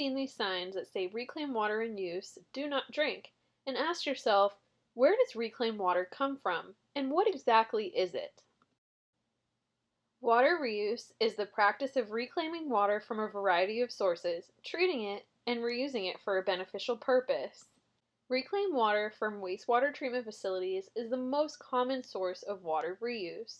seen these signs that say reclaimed water in use, do not drink, and asked yourself, where does reclaimed water come from, and what exactly is it? Water reuse is the practice of reclaiming water from a variety of sources, treating it, and reusing it for a beneficial purpose. Reclaimed water from wastewater treatment facilities is the most common source of water reuse.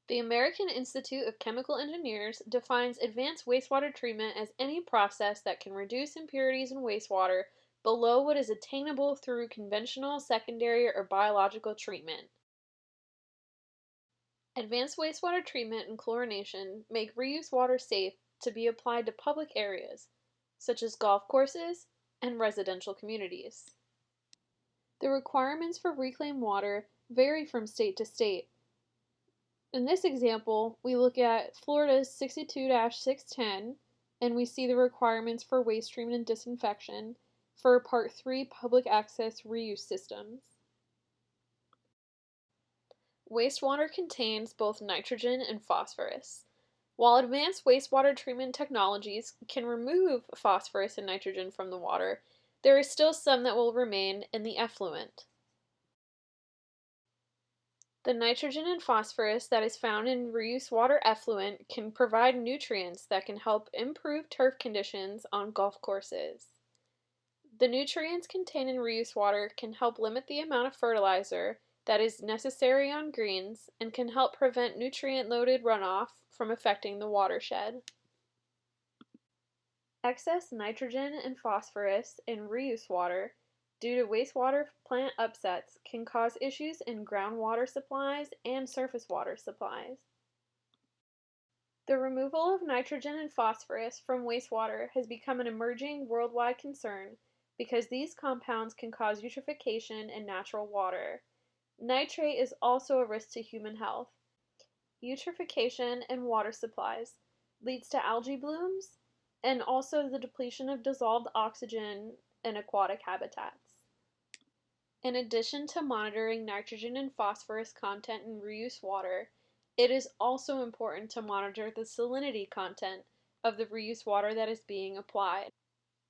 The American Institute of Chemical Engineers defines advanced wastewater treatment as any process that can reduce impurities in wastewater below what is attainable through conventional, secondary, or biological treatment. Advanced wastewater treatment and chlorination make reuse water safe to be applied to public areas, such as golf courses and residential communities. The requirements for reclaimed water vary from state to state. In this example, we look at Florida's 62-610, and we see the requirements for waste treatment and disinfection for Part 3 public access reuse systems. Wastewater contains both nitrogen and phosphorus. While advanced wastewater treatment technologies can remove phosphorus and nitrogen from the water, there is still some that will remain in the effluent. The nitrogen and phosphorus that is found in reuse water effluent can provide nutrients that can help improve turf conditions on golf courses. The nutrients contained in reuse water can help limit the amount of fertilizer that is necessary on greens and can help prevent nutrient-loaded runoff from affecting the watershed. Excess nitrogen and phosphorus in reuse water due to wastewater plant upsets can cause issues in groundwater supplies and surface water supplies. The removal of nitrogen and phosphorus from wastewater has become an emerging worldwide concern because these compounds can cause eutrophication in natural water. Nitrate is also a risk to human health. Eutrophication in water supplies leads to algae blooms and also the depletion of dissolved oxygen in aquatic habitats. In addition to monitoring nitrogen and phosphorus content in reuse water, it is also important to monitor the salinity content of the reuse water that is being applied.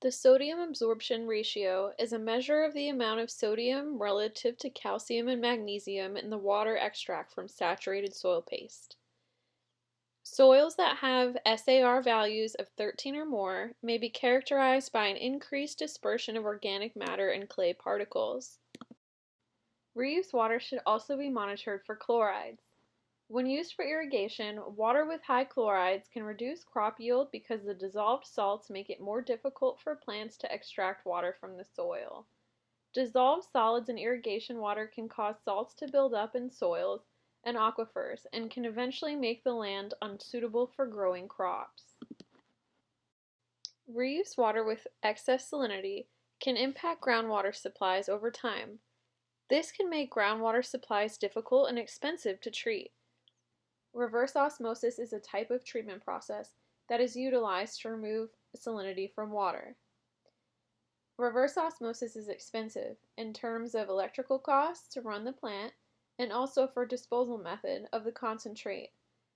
The sodium absorption ratio is a measure of the amount of sodium relative to calcium and magnesium in the water extract from saturated soil paste. Soils that have SAR values of 13 or more may be characterized by an increased dispersion of organic matter and clay particles. Reuse water should also be monitored for chlorides. When used for irrigation, water with high chlorides can reduce crop yield because the dissolved salts make it more difficult for plants to extract water from the soil. Dissolved solids in irrigation water can cause salts to build up in soils and aquifers and can eventually make the land unsuitable for growing crops. Reuse water with excess salinity can impact groundwater supplies over time. This can make groundwater supplies difficult and expensive to treat. Reverse osmosis is a type of treatment process that is utilized to remove salinity from water. Reverse osmosis is expensive in terms of electrical costs to run the plant and also for disposal method of the concentrate,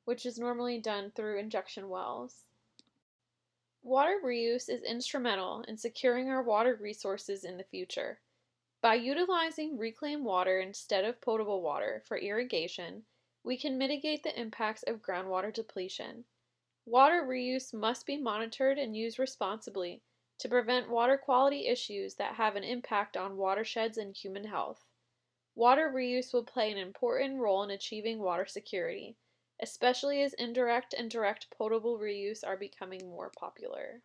which is normally done through injection wells. Water reuse is instrumental in securing our water resources in the future. By utilizing reclaimed water instead of potable water for irrigation, we can mitigate the impacts of groundwater depletion. Water reuse must be monitored and used responsibly to prevent water quality issues that have an impact on watersheds and human health. Water reuse will play an important role in achieving water security, especially as indirect and direct potable reuse are becoming more popular.